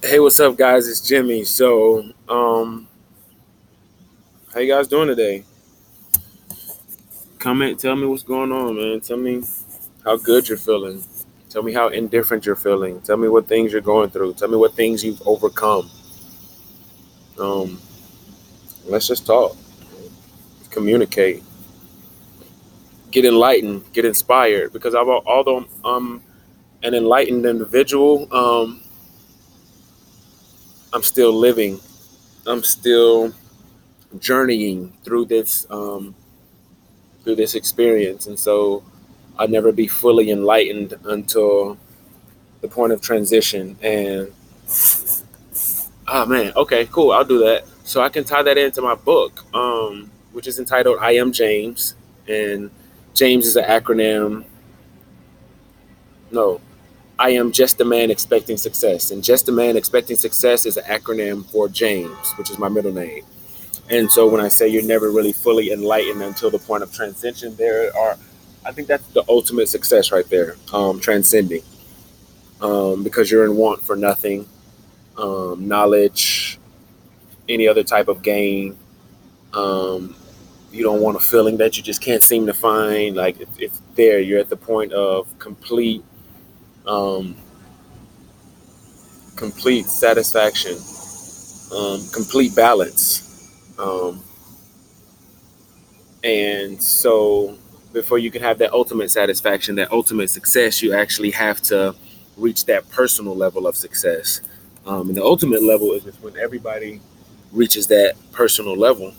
Hey, what's up, guys? It's Jimmy. How you guys doing today? Comment, tell me what's going on, man. Tell me how good you're feeling. Tell me how indifferent you're feeling. Tell me what things you're going through. Tell me what things you've overcome. Um, let's just talk, communicate, get enlightened, get inspired. Because although I'm an enlightened individual, I'm still living. I'm still journeying through this experience, and so I'll never be fully enlightened until the point of transition. And man, okay, cool, I'll do that. So I can tie that into my book, which is entitled "I Am James," and James is an acronym. No, I am just a man expecting success, and just a man expecting success is an acronym for James, which is my middle name. And so when I say you're never really fully enlightened until the point of transition, I think that's the ultimate success right there, transcending, because you're in want for nothing, knowledge, any other type of gain. Um, you don't want a feeling that you just can't seem to find. Like it's there. You're at the point of um, complete satisfaction, complete balance. And so before you can have that ultimate satisfaction, that ultimate success, you actually have to reach that personal level of success. And the ultimate level is when everybody reaches that personal level,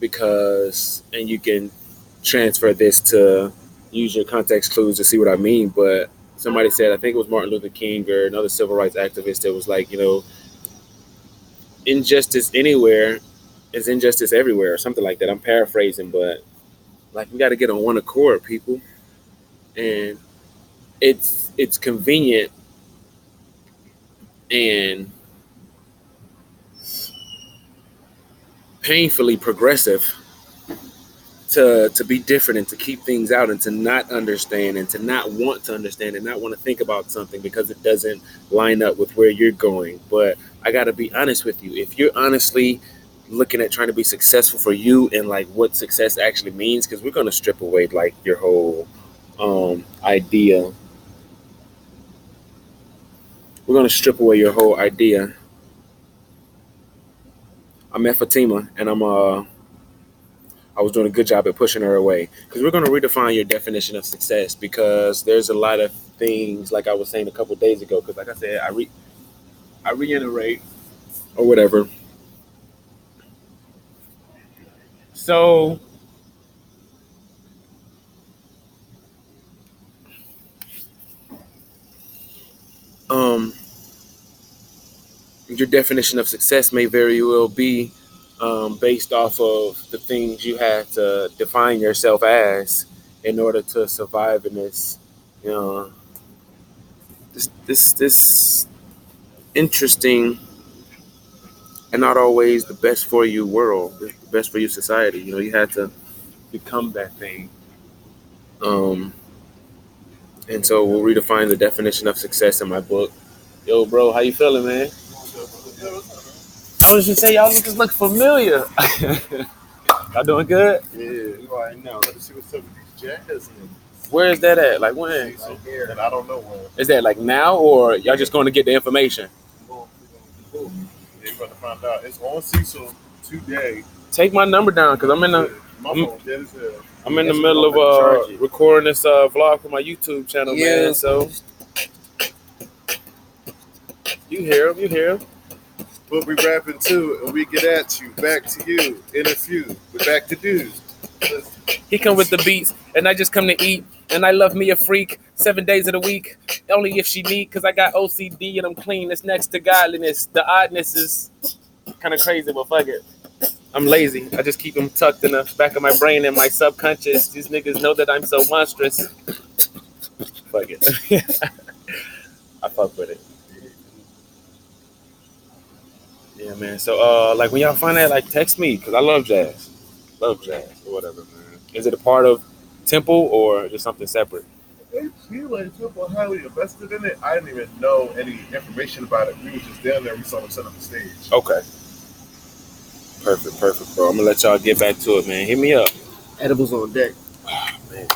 and you can transfer this to use your context clues to see what I mean. But somebody said, I think it was Martin Luther King or another civil rights activist, that was like, injustice anywhere is injustice everywhere, or something like that. I'm paraphrasing, but like we got to get on one accord, people. And it's convenient and painfully progressive to be different and to keep things out and to not understand and to not want to understand and not want to think about something because it doesn't line up with where you're going. But I got to be honest with you. If you're honestly looking at trying to be successful for you and like what success actually means, because we're going to strip away like your whole idea. We're going to strip away your whole idea. I met Fatima, and I was doing a good job at pushing her away, because we're going to redefine your definition of success, because there's a lot of things, like I was saying a couple days ago, because like I said, I reiterate or whatever. So um, your definition of success may very well be based off of the things you have to define yourself as in order to survive in this, you know, this interesting and not always the best for you world, the best for you society. You had to become that thing. Um, and so we'll redefine the definition of success in my book. Yo, bro, how you feeling, man? I was just say y'all niggas look familiar. Y'all doing good? Yeah, you already know. Let me see what's up with these jazz niggas. Where is that at? Like when? Right here, and I don't know where. Is that like now, or y'all just going to get the information? You're going to find out. It's on Cecil today. Take my number down, because I'm in the My phone dead as hell. I'm in the middle of recording this vlog for my YouTube channel, Yeah. man. So you hear him. But we rapping too, and we get at you, back to you, in a few. We're back to dudes. He come with the beats, and I just come to eat. And I love me a freak 7 days of the week, only if she need, because I got OCD and I'm clean. It's next to godliness. The oddness is kind of crazy, but fuck it. I'm lazy. I just keep them tucked in the back of my brain and my subconscious. These niggas know that I'm so monstrous. Fuck it. I fuck with it. Yeah, man. So, like, when y'all find that, like, text me, because I love jazz. Love jazz or whatever, man. Is it a part of Temple or just something separate? It's he like super highly invested in it. I didn't even know any information about it. We was just down there. We saw him set up the stage. Okay. Perfect, bro. I'm gonna let y'all get back to it, man. Hit me up. Edibles on deck. Man,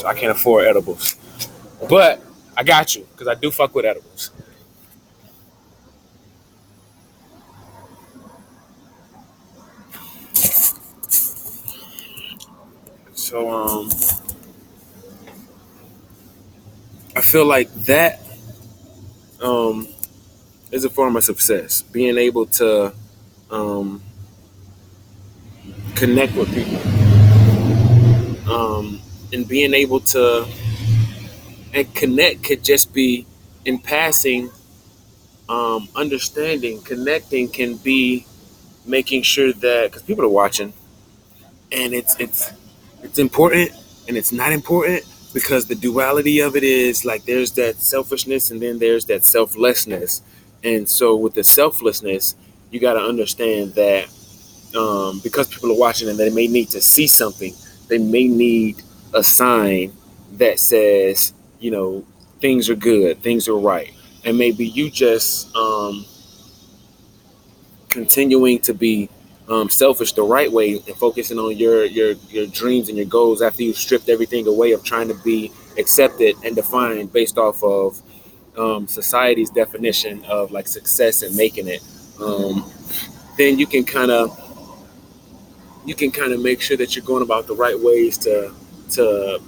I can't afford edibles, but I got you because I do fuck with edibles. So I feel like that um is a form of success. Being able to um connect with people, and being able to and connect could just be in passing. Understanding, connecting can be making sure that because people are watching, and it's important and it's not important because the duality of it is like there's that selfishness and then there's that selflessness, and so with the selflessness, you got to understand that because people are watching and they may need to see something, they may need a sign that says, things are good, things are right, and maybe you just continuing to be selfish the right way and focusing on your dreams and your goals after you've stripped everything away of trying to be accepted and defined based off of society's definition of like success and making it. Then you can kind of make sure that you're going about the right ways to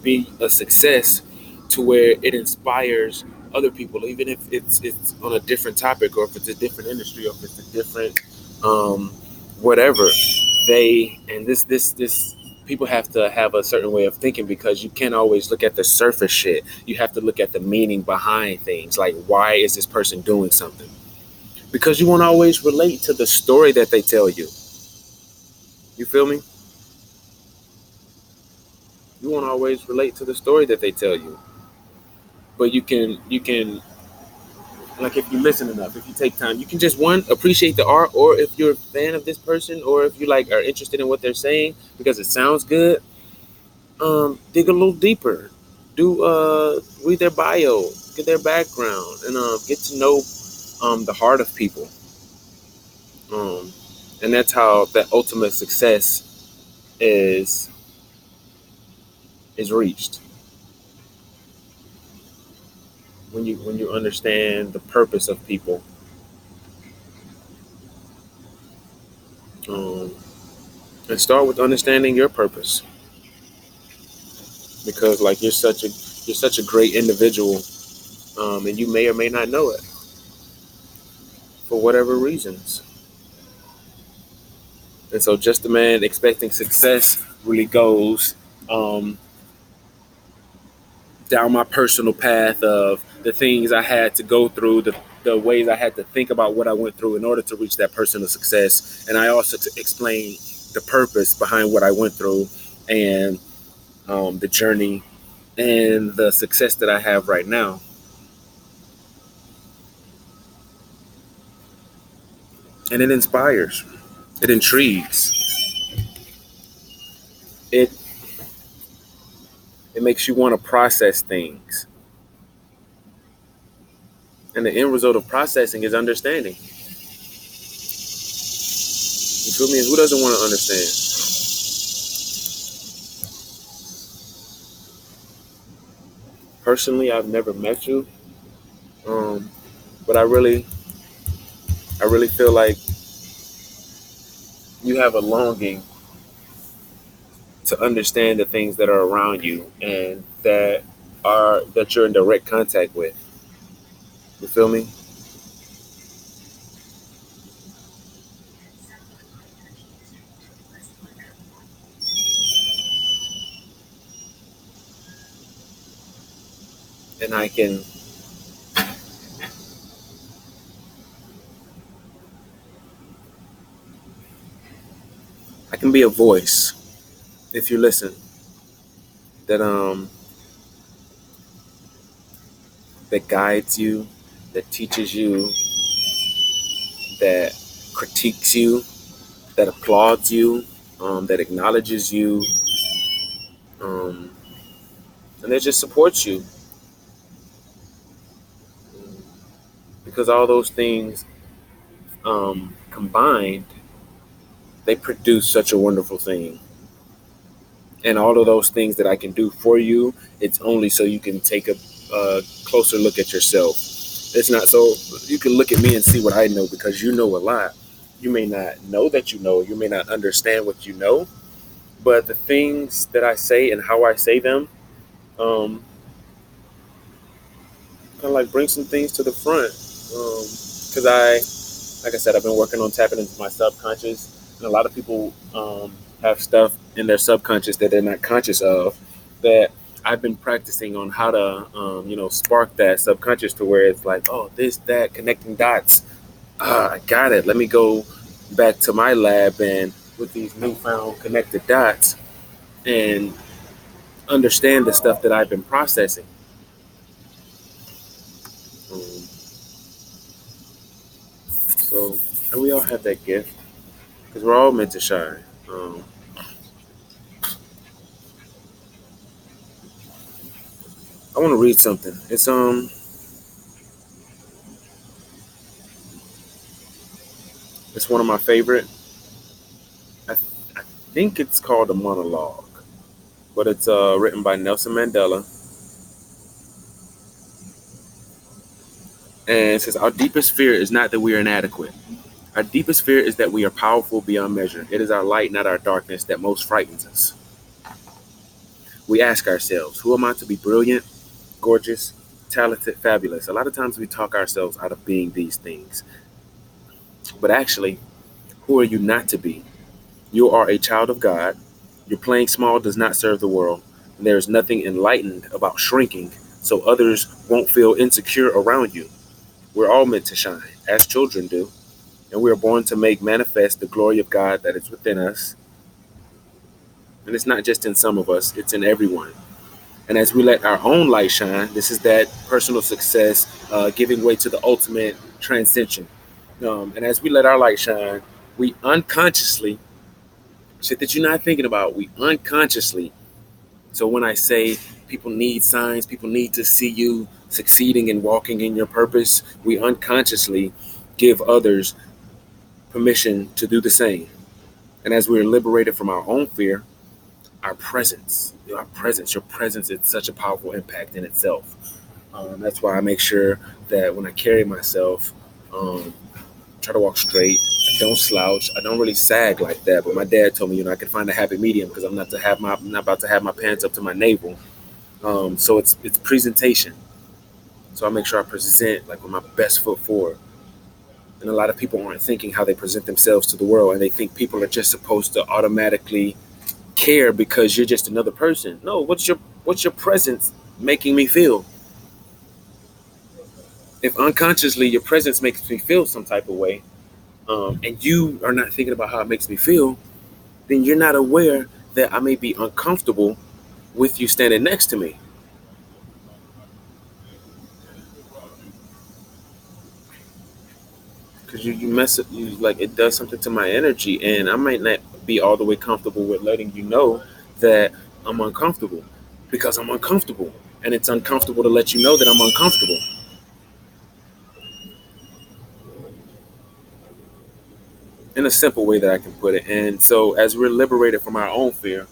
be a success to where it inspires other people, even if it's on a different topic or if it's a different industry or if it's a different um, whatever. This people have to have a certain way of thinking because you can't always look at the surface shit. You have to look at the meaning behind things, like why is this person doing something, because you won't always relate to the story that they tell you. You feel me? You won't always relate to the story that they tell you, but you can like if you listen enough, if you take time, you can just one appreciate the art, or if you're a fan of this person, or if you like are interested in what they're saying because it sounds good, dig a little deeper, do read their bio, get their background, and get to know the heart of people, um, and that's how that ultimate success is is reached when you understand the purpose of people. um, and start with understanding your purpose, because like you're such a great individual, and you may or may not know it for whatever reasons. And so just the man expecting success really goes um, down my personal path of the things I had to go through, the ways I had to think about what I went through in order to reach that personal success. And I also explain the purpose behind what I went through, and the journey and the success that I have right now. And it inspires, it intrigues, it it makes you want to process things. And the end result of processing is understanding. You feel me? And who doesn't want to understand? Personally, I've never met you, um, but I really feel like you have a longing to understand the things that are around you and that you're in direct contact with. You feel me? And I can be a voice if you listen that that guides you, that teaches you, that critiques you, that applauds you, that acknowledges you, um, and that just supports you. because all those things combined, they produce such a wonderful thing. And all of those things that I can do for you, it's only so you can take a closer look at yourself. It's not so you can look at me and see what I know, because you know a lot. You may not know that you may not understand what you know, but the things that I say and how I say them, um, kind of like bring some things to the front. Because like I said, I've been working on tapping into my subconscious, and a lot of people have stuff in their subconscious that they're not conscious of. That I've been practicing on how to, spark that subconscious to where it's like, oh, this, that, connecting dots. I got it. Let me go back to my lab and with these newfound connected dots and understand the stuff that I've been processing. Um, so, and we all have that gift because we're all meant to shine. I want to read something. It's one of my favorite. I think it's called a monologue, but it's written by Nelson Mandela, and it says, "Our deepest fear is not that we are inadequate. Our deepest fear is that we are powerful beyond measure. It is our light, not our darkness, that most frightens us. We ask ourselves, who am I to be brilliant, gorgeous, talented, fabulous? A lot of times we talk ourselves out of being these things, but actually, who are you not to be? You are a child of God. Your playing small does not serve the world. And there is nothing enlightened about shrinking so others won't feel insecure around you. We're all meant to shine, as children do, and we are born to make manifest the glory of God that is within us. And it's not just in some of us, it's in everyone. And as we let our own light shine, this is that personal success giving way to the ultimate transcension. And as we let our light shine, we unconsciously, shit that you're not thinking about, we unconsciously. So when I say people need signs, people need to see you succeeding and walking in your purpose, we unconsciously give others permission to do the same. And as we're liberated from our own fear, your presence is such a powerful impact in itself. That's why I make sure that when I carry myself, um, try to walk straight. I don't slouch. I don't really sag like that. But my dad told me, I can find a happy medium because I'm not about to have my pants up to my navel. So it's presentation. So I make sure I present like with my best foot forward. And a lot of people aren't thinking how they present themselves to the world, and they think people are just supposed to automatically care because you're just another person. No, what's your presence making me feel? If unconsciously your presence makes me feel some type of way, and you are not thinking about how it makes me feel, then you're not aware that I may be uncomfortable with you standing next to me. Because you mess up, you like it does something to my energy, and I might not be all the way comfortable with letting you know that I'm uncomfortable because I'm uncomfortable, and it's uncomfortable to let you know that I'm uncomfortable in a simple way that I can put it. And so, as we're liberated from our own fear,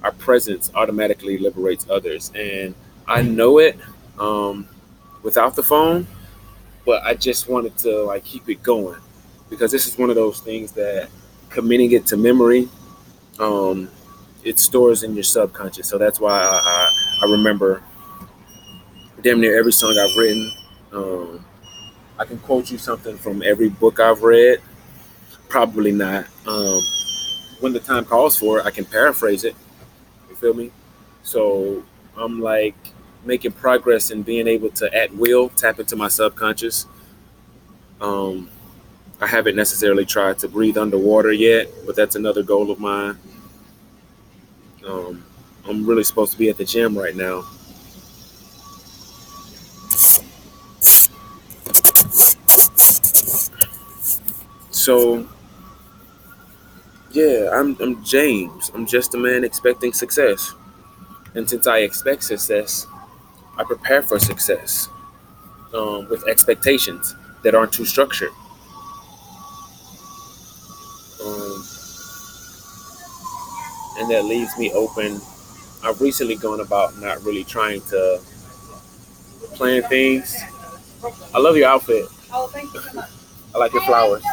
our presence automatically liberates others, and I know it um, without the phone, but I just wanted to like keep it going because this is one of those things that committing it to memory, um, it stores in your subconscious. So that's why I remember damn near every song I've written. Um, I can quote you something from every book I've read. Probably not. When the time calls for it, I can paraphrase it. You feel me? So I'm like making progress in being able to at will tap into my subconscious. Um, I haven't necessarily tried to breathe underwater yet, but that's another goal of mine. Um, I'm really supposed to be at the gym right now. So yeah, I'm James. I'm just a man expecting success. And since I expect success, I prepare for success. with expectations that aren't too structured. Um, and that leaves me open. I've recently gone about not really trying to plan things. I love your outfit. Oh, thank you so much. I like your flowers.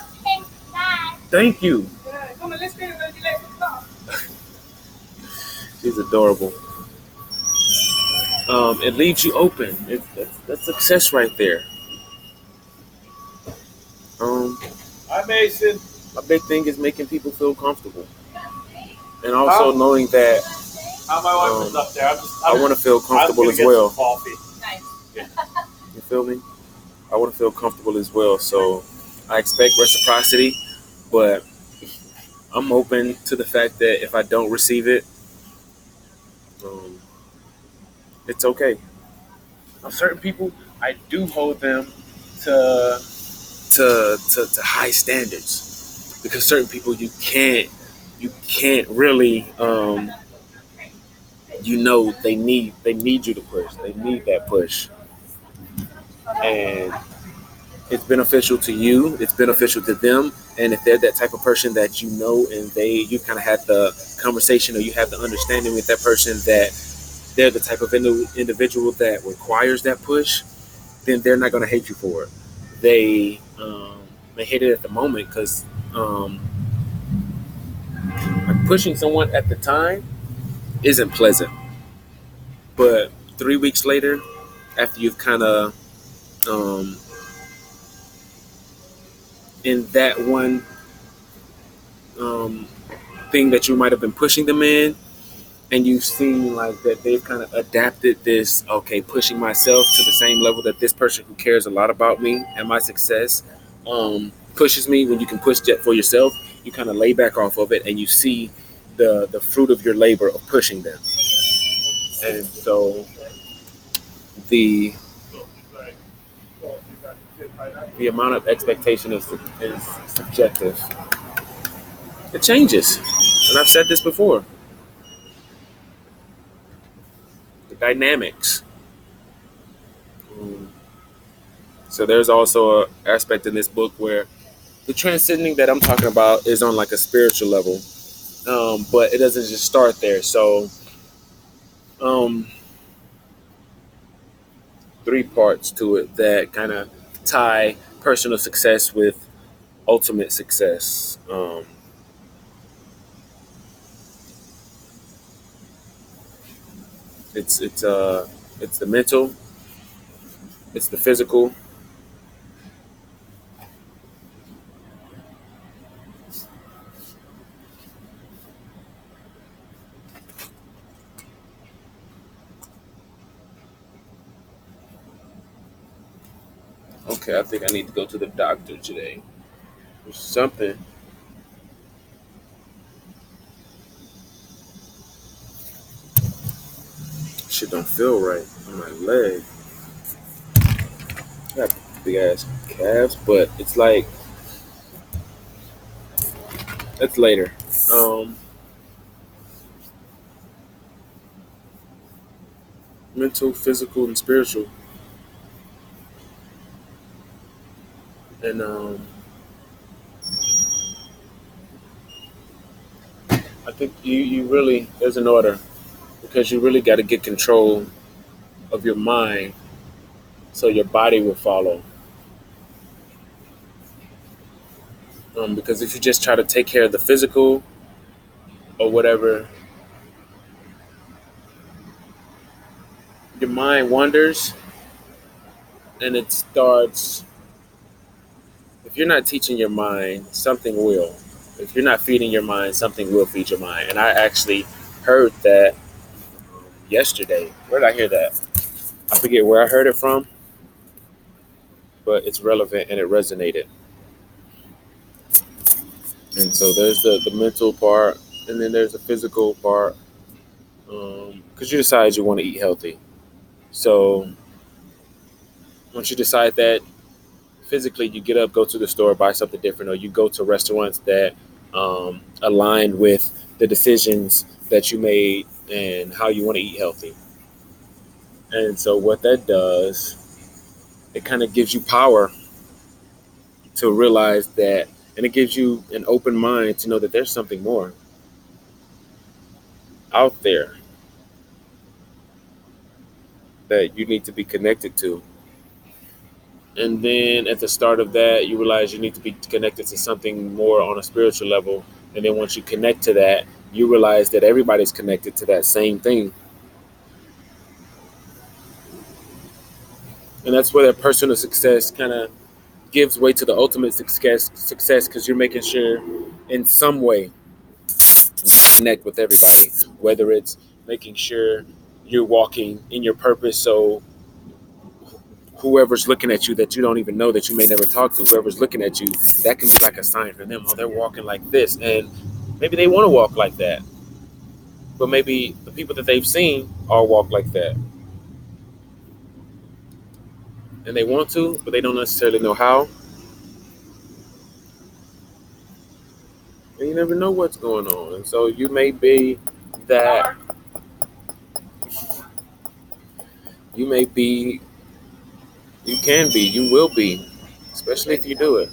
Thank you. She's adorable. It leaves you open. That's success right there. Um, Hi, Mason. my big thing is making people feel comfortable, and also knowing that My wife is up there. I want to feel comfortable as well. Coffee. Nice. You feel me? I want to feel comfortable as well. So I expect reciprocity, but I'm open to the fact that if I don't receive it, um, it's okay. Now, certain people, I do hold them to to high standards because certain people you can't really they need you to push. They need that push, and it's beneficial to you. It's beneficial to them. And if they're that type of person that you know, and you kind of had the conversation or you have the understanding with that person that they're the type of individual that requires that push, then they're not going to hate you for it. They may hate it at the moment because like pushing someone at the time isn't pleasant. But 3 weeks later, after you've kind of um, in that one um, thing that you might have been pushing them in, and you've seen like that they've kind of adapted this, okay, pushing myself to the same level that this person who cares a lot about me and my success pushes me. When you can push that for yourself, you kind of lay back off of it and you see the fruit of your labor of pushing them. And so the the amount of expectation is subjective. It changes, and I've said this before. The dynamics. Um, so there's also an aspect in this book where the transcending that I'm talking about is on like a spiritual level, but it doesn't just start there. So, um, three parts to it that kind of tie personal success with ultimate success. It's the mental, it's the physical. Okay, I think I need to go to the doctor today or something. Shit don't feel right on my leg. I got big ass calves, but it's like that's later. Um, mental, physical, and spiritual, and I think you really there's an order because you really got to get control of your mind so your body will follow. Because if you just try to take care of the physical or whatever, your mind wanders and it starts. If you're not teaching your mind, something will. If you're not feeding your mind, something will feed your mind. And I actually heard that yesterday. Where did I hear that? I forget where I heard it from, but it's relevant and it resonated. And so there's the mental part, and then there's the physical part. Because you decide you want to eat healthy. So once you decide that, physically you get up, go to the store, buy something different, or you go to restaurants that align with the decisions that you made and how you want to eat healthy. And so what that does it kind of gives you power to realize that, and it gives you an open mind to know that there's something more out there that you need to be connected to. And then at the start of that, you realize you need to be connected to something more on a spiritual level. And then once you connect to that, you realize that everybody's connected to that same thing. And that's where that personal success kind of gives way to the ultimate success because you're making sure in some way you connect with everybody, whether it's making sure you're walking in your purpose. So whoever's looking at you that you don't even know, that you may never talk to, whoever's looking at you, that can be like a sign for them. Oh, they're walking like this. And maybe they want to walk like that. But maybe the people that they've seen all walk like that. And they want to, but they don't necessarily know how. And you never know what's going on. And so you may be that, you may be, you can be, you will be, especially if you do it.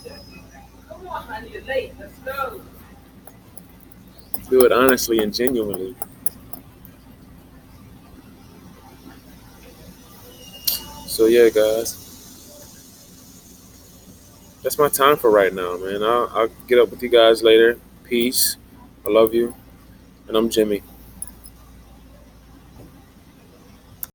Do it honestly and genuinely. So yeah, guys, that's my time for right now, man. I'll get up with you guys later. Peace. I love you. And I'm Jimmy.